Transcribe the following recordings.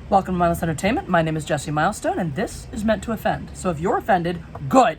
Welcome to Mindless Entertainment. My name is Jesse Milestone, and this is meant to offend. So if you're offended, good.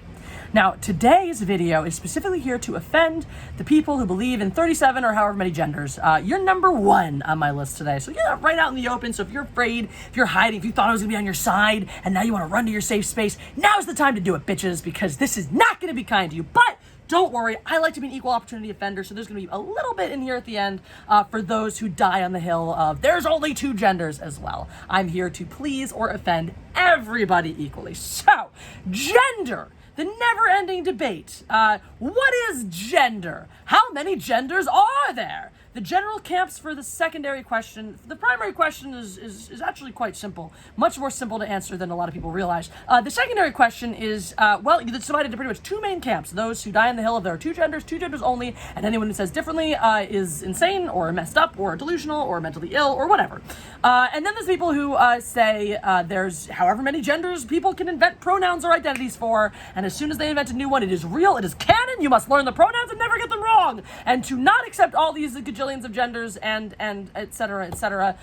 Now, today's video is specifically here to offend the people who believe in 37 or however many genders. You're number one on my list today. So yeah, right out in the open. So if you're afraid, if you're hiding, if you thought I was gonna be on your side, and now you wanna run to your safe space, now's the time to do it, bitches, because this is not gonna be kind to you. But don't worry, I like to be an equal opportunity offender, so there's going to be a little bit in here at the end for those who die on the hill of there's only two genders as well. I'm here to please or offend everybody equally. So, gender, the never-ending debate. What is gender? How many genders are there? The general camps for the secondary question. The primary question is actually quite simple, much more simple to answer than a lot of people realize. The secondary question is, it's divided into pretty much two main camps. Those who die on the hill of there are two genders only, and anyone who says differently is insane or messed up or delusional or mentally ill or whatever. And then there's people who say there's however many genders people can invent pronouns or identities for, and as soon as they invent a new one, it is real, it is canon, you must learn the pronouns and never get them wrong. And to not accept all these gajillions of genders and et cetera,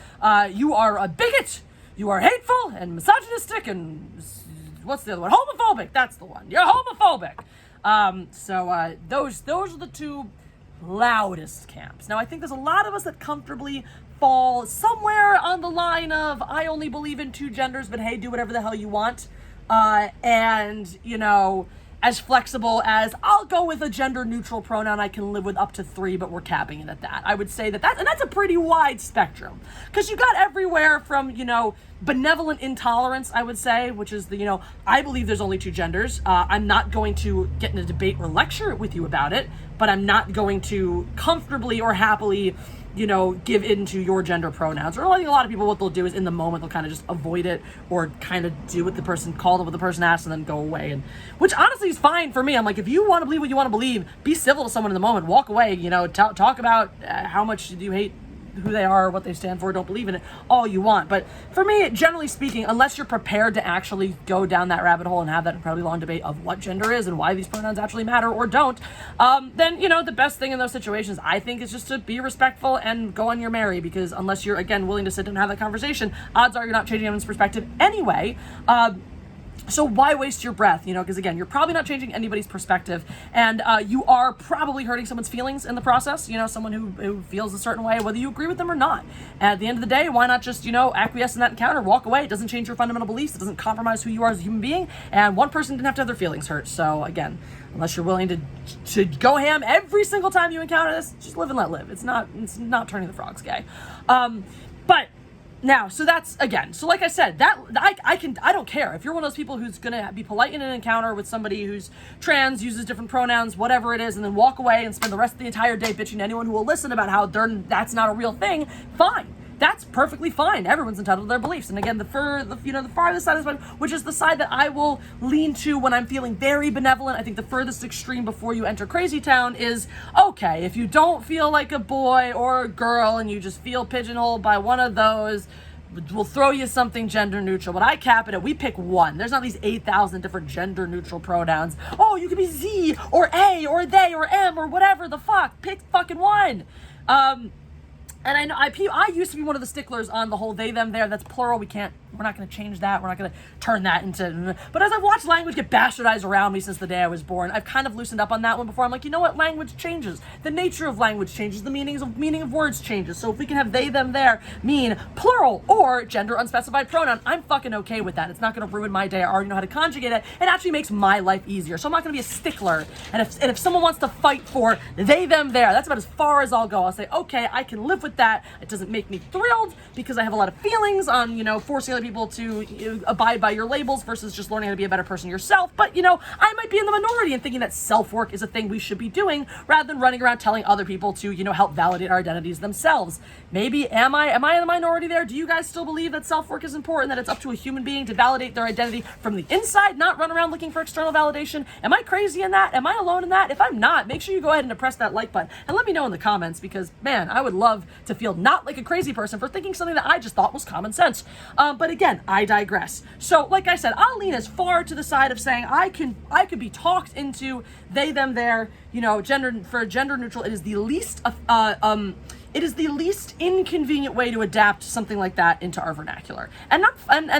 you are a bigot, you are hateful and misogynistic and what's the other one? Homophobic, that's the one. You're homophobic. Those are the two loudest camps. Now, I think there's a lot of us that comfortably fall somewhere on the line of I only believe in two genders, but hey, do whatever the hell you want. And, you know, as flexible as I'll go with a gender neutral pronoun I can live with up to 3, but we're capping it at that. I would say that's a pretty wide spectrum, because you got everywhere from, you know, benevolent intolerance, I would say, which is the, you know, I believe there's only two genders. I'm not going to get in a debate or lecture with you about it, but I'm not going to comfortably or happily, you know, give in to your gender pronouns. Or I think a lot of people, what they'll do is in the moment, they'll kind of just avoid it or kind of do what the person called, what the person asked, and then go away. And which honestly is fine for me. I'm like, if you want to believe what you want to believe, be civil to someone in the moment, walk away, you know, talk about how much you hate who they are, what they stand for, don't believe in it, all you want. But for me, generally speaking, unless you're prepared to actually go down that rabbit hole and have that incredibly long debate of what gender is and why these pronouns actually matter or don't, then, you know, the best thing in those situations, I think, is just to be respectful and go on your merry, because unless you're, again, willing to sit down and have that conversation, odds are you're not changing anyone's perspective anyway. So why waste your breath, you know, because again, you're probably not changing anybody's perspective, and you are probably hurting someone's feelings in the process, you know, someone who feels a certain way, whether you agree with them or not. And at the end of the day, why not just, you know, acquiesce in that encounter, walk away? It doesn't change your fundamental beliefs, it doesn't compromise who you are as a human being, and one person didn't have to have their feelings hurt. So again, unless you're willing to go ham every single time you encounter this, just live and let live. It's not turning the frogs gay. But now, so that's, again, so like I said, that I don't care if you're one of those people who's gonna be polite in an encounter with somebody who's trans, uses different pronouns, whatever it is, and then walk away and spend the rest of the entire day bitching to anyone who will listen about how that's not a real thing. Fine. That's perfectly fine. Everyone's entitled to their beliefs. And again, the farthest side of the spectrum, which is the side that I will lean to when I'm feeling very benevolent, I think the furthest extreme before you enter crazy town is, okay, if you don't feel like a boy or a girl and you just feel pigeonholed by one of those, we'll throw you something gender neutral. But I cap it at, we pick one. There's not these 8,000 different gender neutral pronouns. Oh, you could be Z or A or they or M or whatever the fuck. Pick fucking one. And I know I used to be one of the sticklers on the whole they, them, there. That's plural. We're not going to change that. We're not going to turn that into... But as I've watched language get bastardized around me since the day I was born, I've kind of loosened up on that one before. I'm like, you know what? Language changes. The nature of language changes. The meaning of words changes. So if we can have they, them, there mean plural or gender unspecified pronoun, I'm fucking okay with that. It's not going to ruin my day. I already know how to conjugate it. It actually makes my life easier. So I'm not going to be a stickler. And if someone wants to fight for they, them, there, that's about as far as I'll go. I'll say, okay, I can live with that. It doesn't make me thrilled because I have a lot of feelings on, you know, forcing other people to abide by your labels versus just learning how to be a better person yourself. But, you know, I might be in the minority in thinking that self-work is a thing we should be doing rather than running around telling other people to, you know, help validate our identities themselves. Maybe, am I in the minority there? Do you guys still believe that self-work is important, that it's up to a human being to validate their identity from the inside, not run around looking for external validation? Am I crazy in that? Am I alone in that? If I'm not, make sure you go ahead and press that like button and let me know in the comments, because, man, I would love to feel not like a crazy person for thinking something that I just thought was common sense. But again, I digress. So, like I said, I'll lean as far to the side of saying I could be talked into they, them, their, you know, gender neutral. It is the least it is the least inconvenient way to adapt something like that into our vernacular. And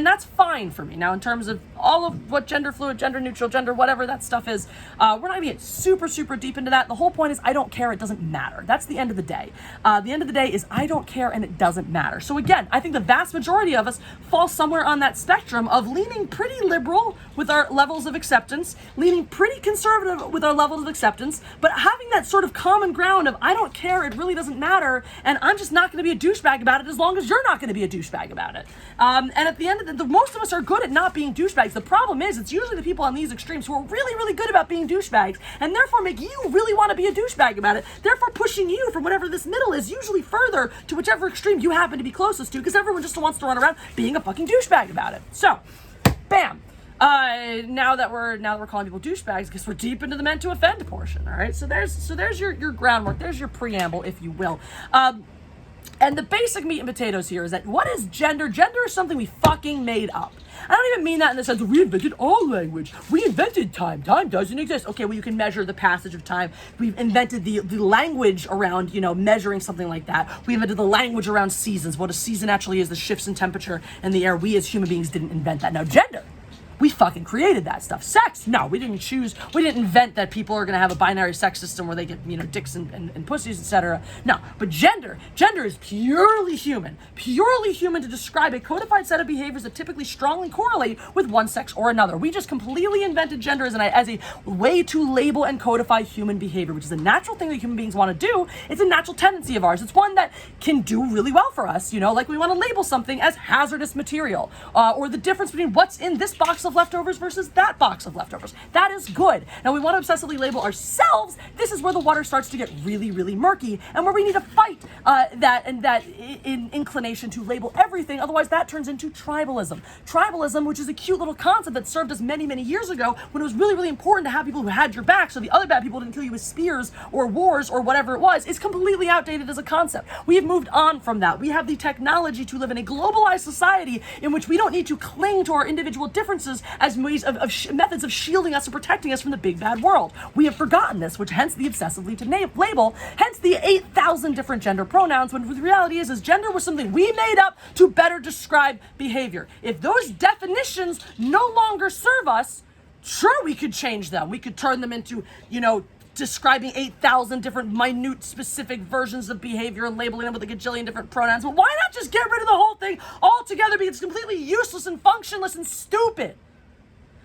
that's fine for me. Now, in terms of all of what gender fluid, gender neutral, gender whatever that stuff is, we're not gonna get super, super deep into that. The whole point is I don't care, it doesn't matter. That's the end of the day. The end of the day is I don't care and it doesn't matter. So again, I think the vast majority of us fall somewhere on that spectrum of leaning pretty liberal with our levels of acceptance, leaning pretty conservative with our levels of acceptance, but having that sort of common ground of I don't care, it really doesn't matter, and I'm just not going to be a douchebag about it as long as you're not going to be a douchebag about it. And at the end of the most of us are good at not being douchebags. The problem is it's usually the people on these extremes who are really, really good about being douchebags and therefore make you really want to be a douchebag about it, therefore pushing you from whatever this middle is usually further to whichever extreme you happen to be closest to, because everyone just wants to run around being a fucking douchebag about it. So, bam. Now that we're calling people douchebags, because we're deep into the meant to offend portion. All right, so there's your groundwork, there's your preamble, if you will. And the basic meat and potatoes here is that what is gender? Gender is something we fucking made up. I don't even mean that in the sense of we invented all language. We invented time. Time doesn't exist. Okay, well, you can measure the passage of time. We've invented the language around, measuring something like that. We invented the language around seasons. What a season actually is, the shifts in temperature in the air. We as human beings didn't invent that. Now, gender. We fucking created that stuff. Sex, no, we didn't invent that people are gonna have a binary sex system where they get, dicks and pussies, etc. No, but gender is purely human to describe a codified set of behaviors that typically strongly correlate with one sex or another. We just completely invented gender as a way to label and codify human behavior, which is a natural thing that human beings wanna do. It's a natural tendency of ours. It's one that can do really well for us, like we wanna label something as hazardous material, or the difference between what's in this box of leftovers versus that box of leftovers. That is good. Now we want to obsessively label ourselves. This is where the water starts to get really, really murky and where we need to fight that inclination to label everything. Otherwise that turns into tribalism. Tribalism, which is a cute little concept that served us many, many years ago when it was really, really important to have people who had your back so the other bad people didn't kill you with spears or wars or whatever it was, is completely outdated as a concept. We have moved on from that. We have the technology to live in a globalized society in which we don't need to cling to our individual differences as ways of methods of shielding us and protecting us from the big bad world. We have forgotten this, which hence the obsessively to label, hence the 8,000 different gender pronouns, when the reality is gender was something we made up to better describe behavior. If those definitions no longer serve us, sure, we could change them. We could turn them into, describing 8,000 different minute specific versions of behavior and labeling them with a gajillion different pronouns. But why not just get rid of the whole thing altogether, because it's completely useless and functionless and stupid?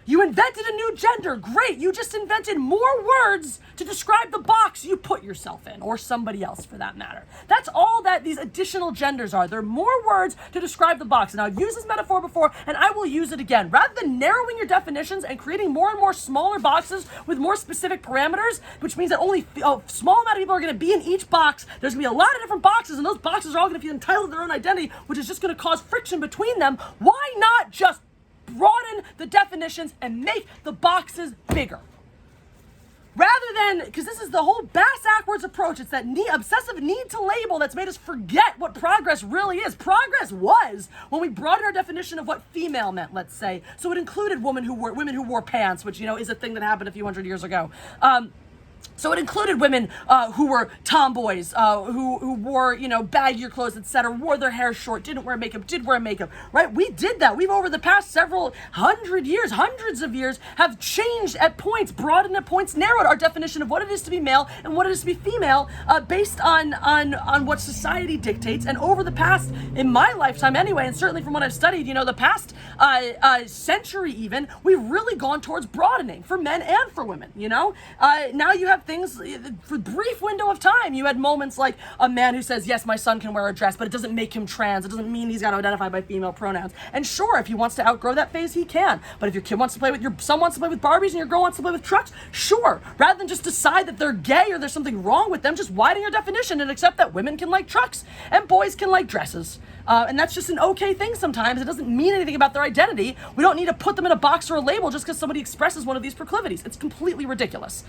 You invented a new gender. Great. You just invented more words to describe the box you put yourself in, or somebody else for that matter. That's all that these additional genders are. They're more words to describe the box. And I've used this metaphor before, and I will use it again. Rather than narrowing your definitions and creating more and more smaller boxes with more specific parameters, which means that only a small amount of people are going to be in each box, there's going to be a lot of different boxes, and those boxes are all going to feel entitled to their own identity, which is just going to cause friction between them. Why not just broaden the definitions and make the boxes bigger? Rather than, because this is the whole bass-ackwards approach, it's that obsessive need to label that's made us forget what progress really is. Progress was when we broadened our definition of what female meant, let's say. So it included women who wore pants, which, is a thing that happened a few hundred years ago. So it included women who were tomboys, who wore, baggier clothes, etc., wore their hair short, didn't wear makeup, did wear makeup, right? We did that. We've, over the past several hundreds of years, have changed at points, broadened at points, narrowed our definition of what it is to be male and what it is to be female based on what society dictates. And over the past, in my lifetime anyway, and certainly from what I've studied, the past century even, we've really gone towards broadening for men and for women, Now you have things, for a brief window of time, you had moments like a man who says, yes, my son can wear a dress, but it doesn't make him trans. It doesn't mean he's got to identify by female pronouns. And sure, if he wants to outgrow that phase, he can. But if your kid wants to play with, your son wants to play with Barbies and your girl wants to play with trucks, sure. Rather than just decide that they're gay or there's something wrong with them, just widen your definition and accept that women can like trucks and boys can like dresses. And that's just an okay thing sometimes. It doesn't mean anything about their identity. We don't need to put them in a box or a label just because somebody expresses one of these proclivities. It's completely ridiculous.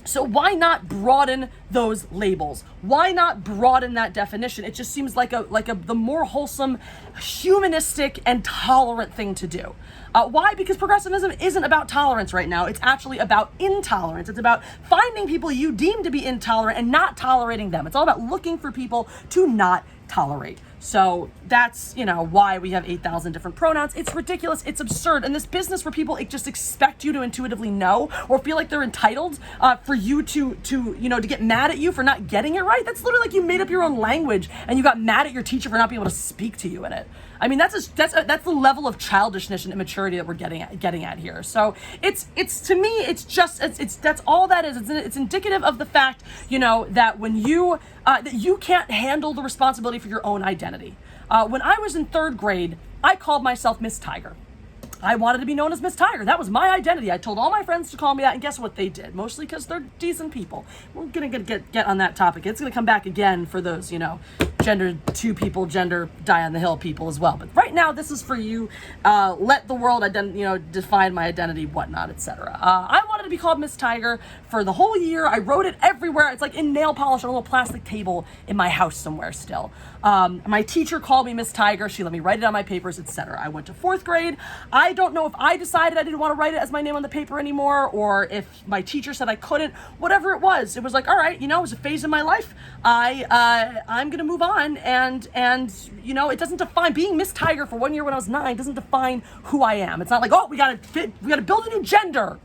So why not broaden those labels? Why not broaden that definition? It just seems like the more wholesome, humanistic, and tolerant thing to do. Why? Because progressivism isn't about tolerance right now. It's actually about intolerance. It's about finding people you deem to be intolerant and not tolerating them. It's all about looking for people to not tolerate. So that's, why we have 8,000 different pronouns. It's ridiculous. It's absurd. And this business where people just expect you to intuitively know or feel like they're entitled for you to get mad at you for not getting it right. That's literally like you made up your own language and you got mad at your teacher for not being able to speak to you in it. I mean, that's the level of childishness and immaturity that we're getting at here. So it's to me, that's all that is. It's indicative of the fact, that when that you can't handle the responsibility for your own identity. When I was in 3rd grade, I called myself Miss Tiger. I wanted to be known as Miss Tiger. That was my identity. I told all my friends to call me that, and guess what they did? Mostly because they're decent people. We're gonna get on that topic. It's gonna come back again for those, gender 2 people, gender die on the hill people as well. But right now, this is for you. Let the world define my identity, whatnot, etc. I wanted to be called Miss Tiger for the whole year. I wrote it everywhere. It's like in nail polish on a little plastic table in my house somewhere still. My teacher called me Miss Tiger. She let me write it on my papers, etc. I went to 4th grade. I don't know if I decided I didn't want to write it as my name on the paper anymore, or if my teacher said I couldn't. Whatever it was like, all right, it was a phase in my life. I'm gonna move on, and it doesn't define being Miss Tiger for 1 year when I was 9. Doesn't define who I am. It's not like, oh, we gotta build a new gender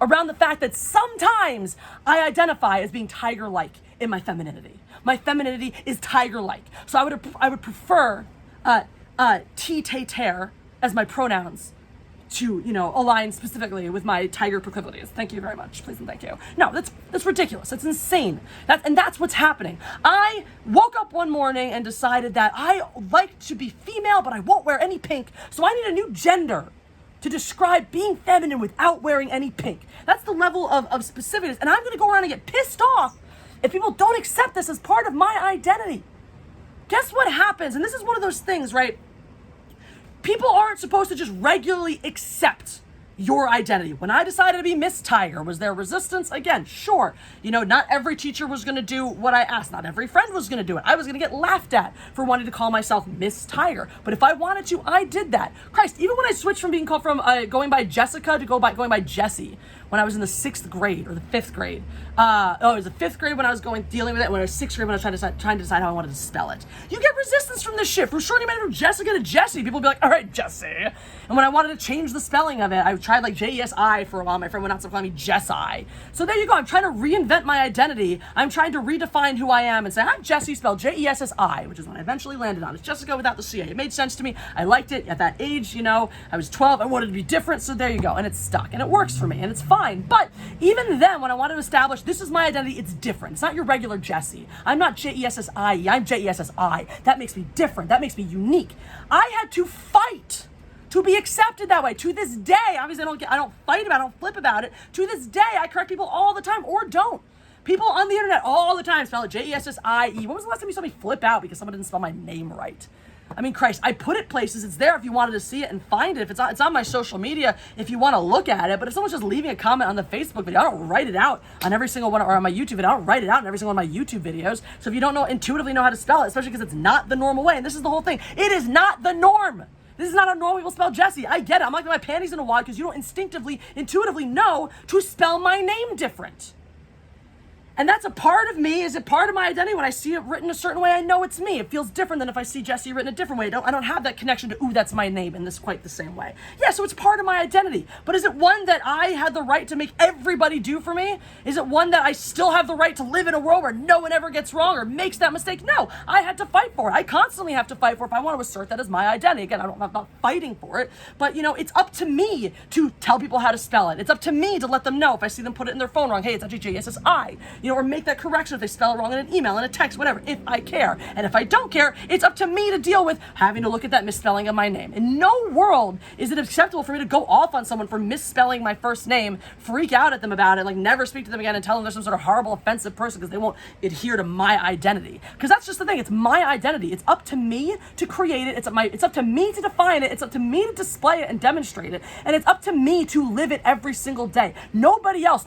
around the fact that sometimes I identify as being tiger-like in my femininity. My femininity is tiger-like. So I would prefer T-Tay-Tear as my pronouns to, align specifically with my tiger proclivities. Thank you very much. Please and thank you. No, that's ridiculous. That's insane. That's what's happening. I woke up one morning and decided that I like to be female, but I won't wear any pink. So I need a new gender to describe being feminine without wearing any pink. That's the level of specificness. And I'm going to go around and get pissed off if people don't accept this as part of my identity. Guess what happens? And this is one of those things, right? People aren't supposed to just regularly accept your identity. When I decided to be Miss Tiger, was there resistance? Again, sure. Not every teacher was going to do what I asked. Not every friend was going to do it. I was going to get laughed at for wanting to call myself Miss Tiger. But if I wanted to, I did that. Christ, even when I switched from being called going by Jessica to going by Jessie, when I was in the 6th grade or the 5th grade. It was the 5th grade when I was dealing with it. When I was 6th grade, when I was trying to decide how I wanted to spell it. You get resistance from this shit. From shorty man from Jessica to Jessie, people would be like, all right, Jessie. And when I wanted to change the spelling of it, I tried like Jessi for a while. My friend went out to call me Jessi. So there you go. I'm trying to reinvent my identity. I'm trying to redefine who I am and say, I'm Jessie, spelled Jessi, which is what I eventually landed on. It's Jessica without the CA. It made sense to me. I liked it at that age. I was 12. I wanted to be different. So there you go. And it's stuck. And it works for me. And it's fine. But even then, when I wanted to establish this is my identity, it's different. It's not your regular Jessie. I'm not Jessi. I'm Jessi. That makes me different. That makes me unique. I had to fight to be accepted that way. To this day, obviously I don't fight about it, I don't flip about it. To this day, I correct people all the time or don't. People on the internet all the time spell it Jessie. When was the last time you saw me flip out because someone didn't spell my name right? I mean, Christ, I put it places. It's there if you wanted to see it and find it. If it's on my social media if you want to look at it. But if someone's just leaving a comment on the Facebook video, I don't write it out on every single one, or on my YouTube video. I don't write it out in every single one of my YouTube videos. So if you don't intuitively know how to spell it, especially because it's not the normal way, and this is the whole thing. It is not the norm. This is not how normal people spell Jessie. I get it. I'm not getting my panties in a wad because you don't intuitively know to spell my name different. And that's a part of me. Is it part of my identity? When I see it written a certain way, I know it's me. It feels different than if I see Jessie written a different way. I don't have that connection to, ooh, that's my name in this quite the same way. Yeah, so it's part of my identity. But is it one that I had the right to make everybody do for me? Is it one that I still have the right to live in a world where no one ever gets wrong or makes that mistake? No, I had to fight for it. I constantly have to fight for it if I want to assert that as my identity. Again, I'm not fighting for it, but it's up to me to tell people how to spell it. It's up to me to let them know if I see them put it in their phone wrong. Hey, it's actually Jessi. or make that correction if they spell it wrong in an email, in a text, whatever, if I care. And if I don't care, it's up to me to deal with having to look at that misspelling of my name. In no world is it acceptable for me to go off on someone for misspelling my first name, freak out at them about it, like never speak to them again and tell them they're some sort of horrible, offensive person because they won't adhere to my identity. Because that's just the thing. It's my identity. It's up to me to create it. It's up to me to define it. It's up to me to display it and demonstrate it. And it's up to me to live it every single day. Nobody else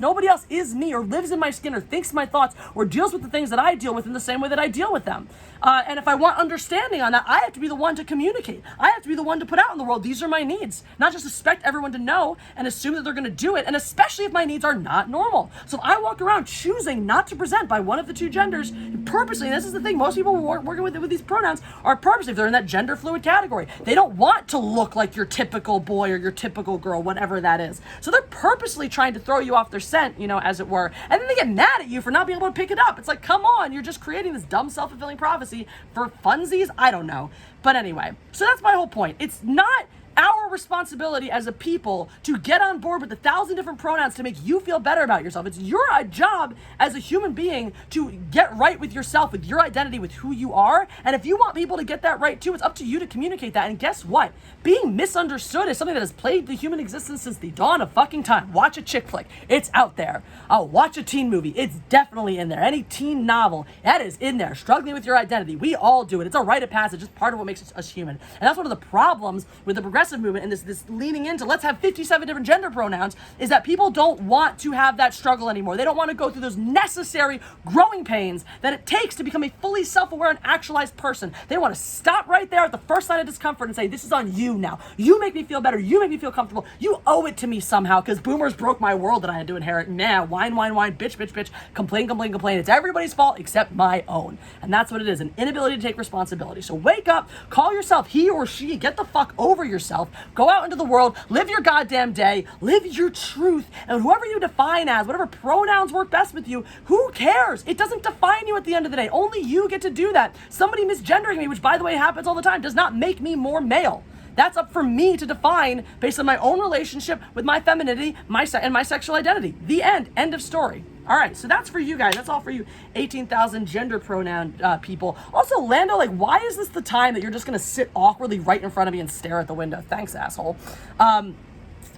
is me or lives in my skin or thinks my thoughts or deals with the things that I deal with in the same way that I deal with them. And if I want understanding on that, I have to be the one to communicate. I have to be the one to put out in the world, these are my needs. Not just expect everyone to know and assume that they're going to do it, and especially if my needs are not normal. So if I walk around choosing not to present by one of the two genders, purposely, and this is the thing, most people working with these pronouns are purposely, if they're in that gender fluid category, they don't want to look like your typical boy or your typical girl, whatever that is. So they're purposely trying to throw you off their scent, as it were, and then they get mad at you for not being able to pick it up. It's like, come on, you're just creating this dumb self-fulfilling prophecy for funsies? I don't know. But anyway, so that's my whole point. It's not our responsibility as a people to get on board with 1,000 different pronouns to make you feel better about yourself. It's your job as a human being to get right with yourself, with your identity, with who you are. And if you want people to get that right too, it's up to you to communicate that. And guess what? Being misunderstood is something that has plagued the human existence since the dawn of fucking time. Watch a chick flick. It's out there. Watch a teen movie. It's definitely in there. Any teen novel, that is in there. Struggling with your identity. We all do it. It's a rite of passage. It's part of what makes us human. And that's one of the problems with the progressive movement and this leaning into let's have 57 different gender pronouns is that people don't want to have that struggle anymore. They don't want to go through those necessary growing pains that it takes to become a fully self-aware and actualized person. They want to stop right there at the first sign of discomfort and say, this is on you now. You make me feel better. You make me feel comfortable. You owe it to me somehow because boomers broke my world that I had to inherit. Nah, whine, bitch, complain. It's everybody's fault except my own. And that's what it is, an inability to take responsibility. So wake up, call yourself he or she, get the fuck over yourself. Go out into the world, live your goddamn day, live your truth, and whoever you define as, whatever pronouns work best with you, who cares? It doesn't define you at the end of the day. Only you get to do that. Somebody misgendering me, which by the way happens all the time, does not make me more male. That's up for me to define based on my own relationship with my femininity, and my sexual identity. The end. End of story. All right, so that's for you guys. That's all for you 18,000 gender pronoun people. Also, Lando, why is this the time that you're just going to sit awkwardly right in front of me and stare at the window? Thanks, asshole. One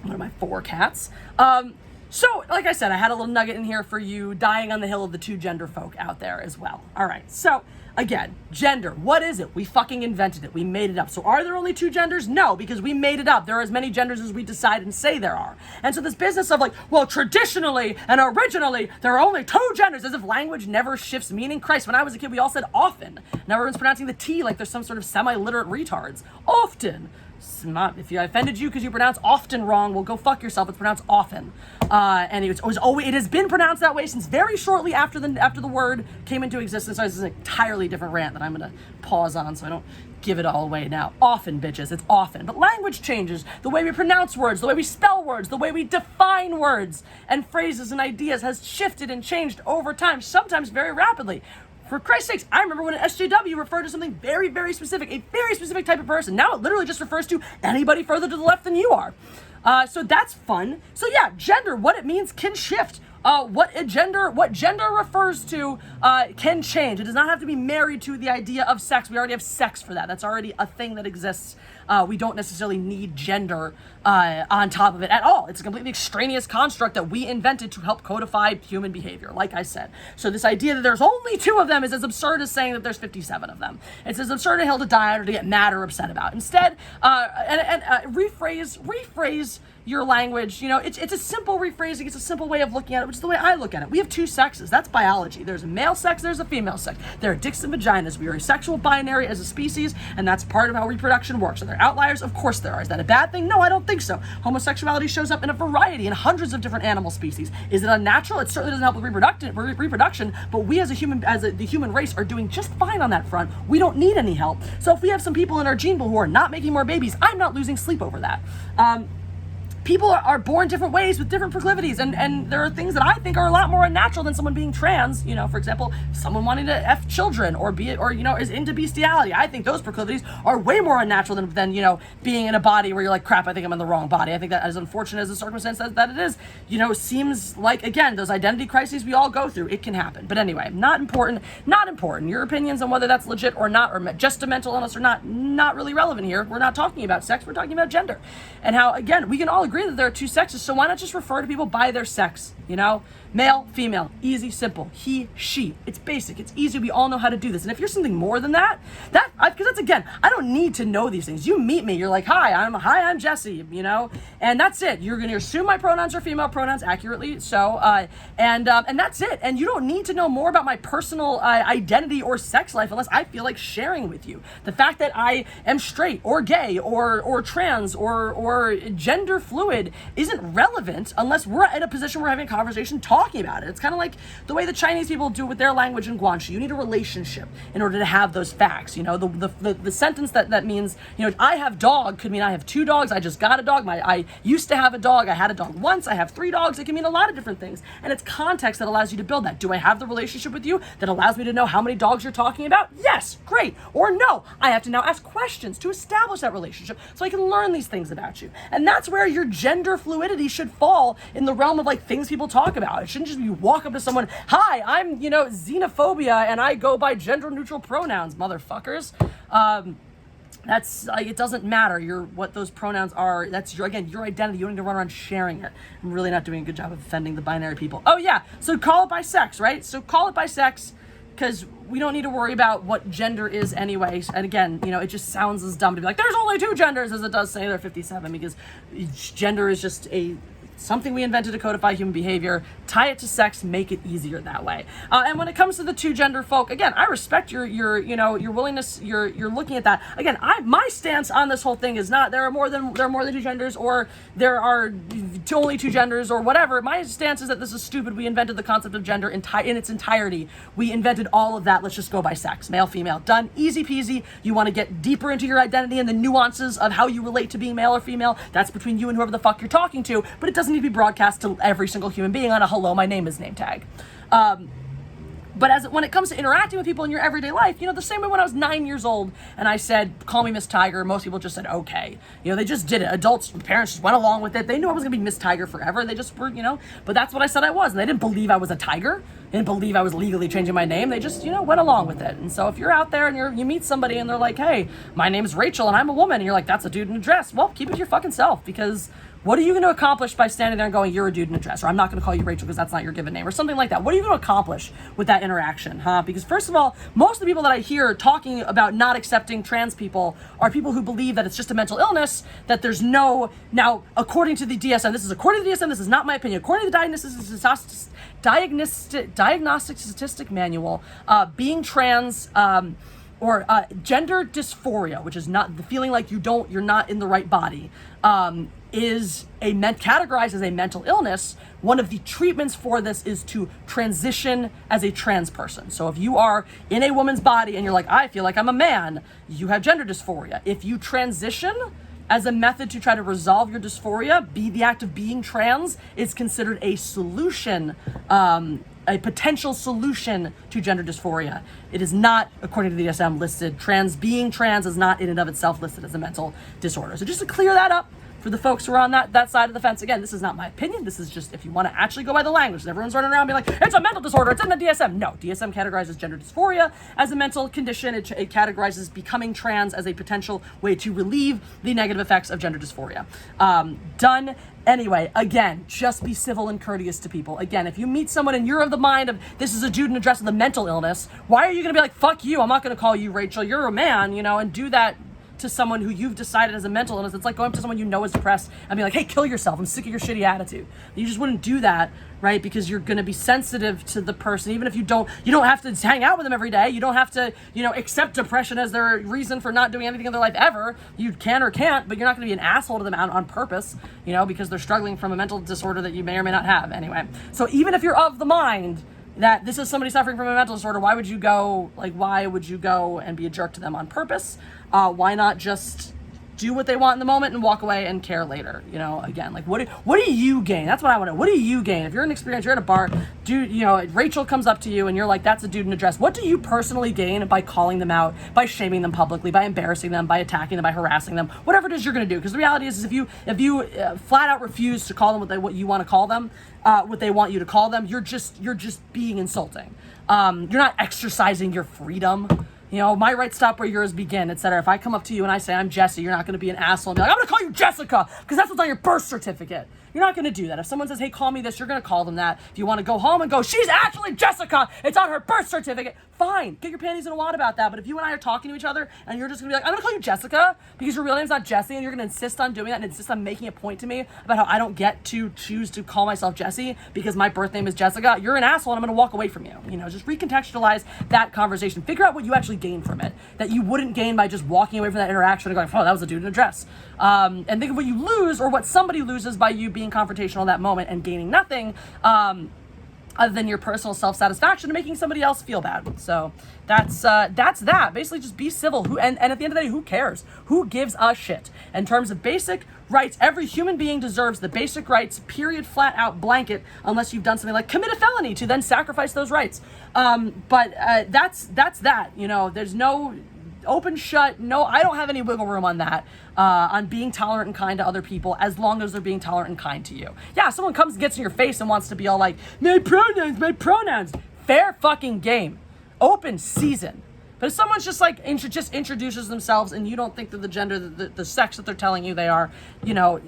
of my 4 cats. So, like I said, I had a little nugget in here for you, dying on the hill of the two gender folk out there as well. All right, so again, gender, what is it? We fucking invented it. We made it up. So are there only 2 genders? No, because we made it up. There are as many genders as we decide and say there are. And so this business of traditionally and originally, there are only 2 genders, as if language never shifts meaning. Christ, when I was a kid, we all said often. Now everyone's pronouncing the T like they're some sort of semi-literate retards. Often. If I offended you because you pronounce often wrong, well, go fuck yourself. It's pronounced often. And it has been pronounced that way since very shortly after the word came into existence. So this is an entirely different rant that I'm going to pause on so I don't give it all away now. Often, bitches. It's often. But language changes. The way we pronounce words, the way we spell words, the way we define words and phrases and ideas has shifted and changed over time, sometimes very rapidly. For Christ's sakes, I remember when an SJW referred to something very, very specific, a very specific type of person. Now it literally just refers to anybody further to the left than you are. So that's fun. So yeah, gender, what it means can shift. What gender refers to can change. It does not have to be married to the idea of sex. We already have sex for that. That's already a thing that exists. We don't necessarily need gender on top of it at all. It's a completely extraneous construct that we invented to help codify human behavior, like I said. So this idea that there's only 2 of them is as absurd as saying that there's 57 of them. It's as absurd a hill to die on or to get mad or upset about. Instead, rephrase your language. It's a simple rephrasing. It's a simple way of looking at it, which is the way I look at it. We have 2 sexes. That's biology. There's a male sex, there's a female sex. There are dicks and vaginas. We are a sexual binary as a species, and that's part of how reproduction works. Are there outliers? Of course there are. Is that a bad thing? No, I don't think so. Homosexuality shows up in a variety, in hundreds of different animal species. Is it unnatural? It certainly doesn't help with reproduction, but we as the human race are doing just fine on that front. We don't need any help. So if we have some people in our gene pool who are not making more babies, I'm not losing sleep over that. people are born different ways with different proclivities, and there are things that I think are a lot more unnatural than someone being trans. You know, for example, someone wanting to F children or is into bestiality. I think those proclivities are way more unnatural than being in a body where you're like, crap, I think I'm in the wrong body. I think that, as unfortunate as the circumstance that it is, seems like, again, those identity crises we all go through, it can happen. But anyway, not important. Your opinions on whether that's legit or not, or just a mental illness or not really relevant here. We're not talking about sex, we're talking about gender. And how, again, we can all agree that there are two sexes, so why not just refer to people by their sex, Male, female, easy, simple, he, she. It's basic, it's easy, we all know how to do this. And if you're something more than that, because that's, again, I don't need to know these things. You meet me, you're like, hi, I'm Jesse, and that's it. You're gonna assume my pronouns are female pronouns accurately, so, and that's it. And you don't need to know more about my personal identity or sex life unless I feel like sharing with you. The fact that I am straight or gay or trans or gender fluid isn't relevant unless we're in a position we're having a conversation talking about it. It's kind of like the way the Chinese people do with their language in Guanxi. You need a relationship in order to have those facts. The sentence that means, I have dog could mean I have two dogs, I just got a dog, I used to have a dog, I had a dog once, I have three dogs. It can mean a lot of different things. And it's context that allows you to build that. Do I have the relationship with you that allows me to know how many dogs you're talking about? Yes, great. Or no, I have to now ask questions to establish that relationship so I can learn these things about you. And that's where your gender fluidity should fall in the realm of like things people talk about. It shouldn't just be you walk up to someone, hi, I'm, xenophobia and I go by gender neutral pronouns, motherfuckers. That's like, it doesn't matter what those pronouns are. That's your identity. You don't need to run around sharing it. I'm really not doing a good job of offending the binary people. Oh yeah, so call it by sex, right? So call it by sex, because we don't need to worry about what gender is anyway. And again, it just sounds as dumb to be like, there's only two genders, as it does say there are 57, because gender is just something we invented to codify human behavior. Tie it to sex, make it easier that way. And when it comes to the two gender folk, again, I respect your willingness. You're looking at that. Again, my stance on this whole thing is not there are more than two genders, or there are only two genders, or whatever. My stance is that this is stupid. We invented the concept of gender in its entirety. We invented all of that. Let's just go by sex, male, female, done, easy peasy. You want to get deeper into your identity and the nuances of how you relate to being male or female. That's between you and whoever the fuck you're talking to, but it doesn't need to be broadcast to every single human being on a hello, my name is name tag. But when it comes to interacting with people in your everyday life, the same way when I was 9 years old and I said, call me Miss Tiger, most people just said, okay. They just did it. Adults, parents just went along with it. They knew I was going to be Miss Tiger forever. They just were, but that's what I said I was. And they didn't believe I was a tiger. They didn't believe I was legally changing my name. They just, went along with it. And so if you're out there and you meet somebody and they're like, hey, my name's Rachel and I'm a woman, and you're like, that's a dude in a dress. Well, keep it to your fucking self, because what are you going to accomplish by standing there and going, you're a dude in a dress, or I'm not going to call you Rachel because that's not your given name, or something like that? What are you going to accomplish with that interaction, huh? Because first of all, most of the people that I hear talking about not accepting trans people are people who believe that it's just a mental illness, that there's now, according to the DSM, this is not my opinion, according to the Diagnostic Statistic Manual, being trans, or gender dysphoria, which is not the feeling like you're not in the right body, is categorized as a mental illness. One of the treatments for this is to transition as a trans person. So if you are in a woman's body and you're like, I feel like I'm a man, you have gender dysphoria. If you transition as a method to try to resolve your dysphoria, the act of being trans is considered a solution, a potential solution to gender dysphoria. It is not, according to the DSM, listed. Being trans is not in and of itself listed as a mental disorder. So just to clear that up for the folks who are on that side of the fence. Again, this is not my opinion. This is just if you want to actually go by the language. Everyone's running around being like, it's a mental disorder, it's in the DSM. No, DSM categorizes gender dysphoria as a mental condition. It categorizes becoming trans as a potential way to relieve the negative effects of gender dysphoria. Done. Anyway, again, just be civil and courteous to people. Again, if you meet someone and you're of the mind of this is a dude in a dress with a mental illness, why are you going to be like, fuck you, I'm not going to call you Rachel, you're a man, and do that to someone who you've decided has a mental illness? It's like going up to someone you know is depressed and be like, hey, kill yourself, I'm sick of your shitty attitude. You just wouldn't do that, right? Because you're going to be sensitive to the person. Even if you don't have to hang out with them every day. You don't have to, accept depression as their reason for not doing anything in their life ever. You can or can't, but you're not going to be an asshole to them on purpose, because they're struggling from a mental disorder that you may or may not have. Anyway, so even if you're of the mind that this is somebody suffering from a mental disorder, why would you go and be a jerk to them on purpose? Why not just do what they want in the moment and walk away and care later. You know, again, like what do you gain? That's what I want to know. What do you gain? If you're an experience, you're at a bar, dude, you know, Rachel comes up to you and you're like, that's a dude in a dress. What do you personally gain by calling them out, by shaming them publicly, by embarrassing them, by attacking them, by harassing them, whatever it is you're going to do? Because the reality is if you flat out refuse to call them what you want to call them, what they want you to call them, you're just being insulting. You're not exercising your freedom. You know, my rights stop where yours begin, etc. If I come up to you and I say, I'm Jesse, you're not going to be an asshole and be like, I'm going to call you Jessica, because that's what's on your birth certificate. You're not going to do that. If someone says, hey, call me this, you're going to call them that. If you want to go home and go, she's actually Jessica, it's on her birth certificate, fine. Get your panties in a wad about that. But if you and I are talking to each other and you're just going to be like, I'm going to call you Jessica because your real name's not Jesse, and you're going to insist on doing that and insist on making a point to me about how I don't get to choose to call myself Jesse because my birth name is Jessica, you're an asshole and I'm going to walk away from you. You know, just recontextualize that conversation. Figure out what you actually gain from it that you wouldn't gain by just walking away from that interaction and going, oh, that was a dude in a dress. And think of what you lose or what somebody loses by you being confrontational in that moment and gaining nothing other than your personal self-satisfaction and making somebody else feel bad. So that's that. Basically, just be civil. And at the end of the day, who cares? Who gives a shit? In terms of basic rights, every human being deserves the basic rights, period, flat out, blanket, unless you've done something like commit a felony to then sacrifice those rights. But that's that. You know, there's no open shut. No, I don't have any wiggle room on that, on being tolerant and kind to other people as long as they're being tolerant and kind to you. Yeah, someone comes and gets in your face and wants to be all like, my pronouns. Fair fucking game. Open season. But if someone's just like, just introduces themselves and you don't think they're the gender, the sex that they're telling you they are, you know,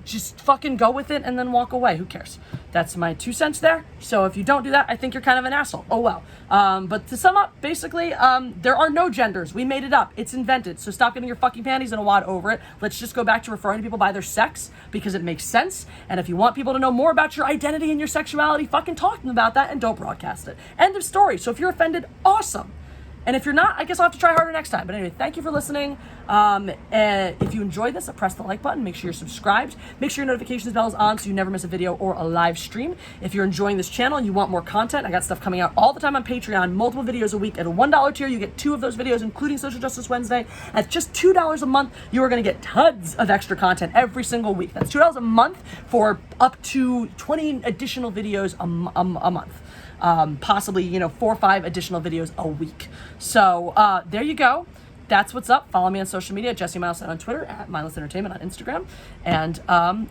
just fucking go with it and then walk away. Who cares? That's my 2 cents there. So if you don't do that, I think you're kind of an asshole. Oh well. But to sum up, basically, there are no genders. We made it up. It's invented. So stop getting your fucking panties in a wad over it. Let's just go back to referring to people by their sex because it makes sense. And if you want people to know more about your identity and your sexuality, fucking talk to them about that and don't broadcast it. End of story. So if you're offended, awesome. And if you're not, I guess I'll have to try harder next time. But anyway, thank you for listening. If you enjoyed this, press the like button. Make sure you're subscribed. Make sure your notifications bell is on so you never miss a video or a live stream. If you're enjoying this channel and you want more content, I got stuff coming out all the time on Patreon, multiple videos a week. At a $1 tier, you get 2 of those videos, including Social Justice Wednesday. At just $2 a month, you are going to get tons of extra content every single week. That's $2 a month for up to 20 additional videos a month. Possibly, 4 or 5 additional videos a week. So there you go. That's what's up. Follow me on social media, Jesse Milestone on Twitter, at Mindless Entertainment on Instagram. And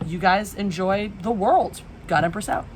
you guys enjoy the world. God Empress out.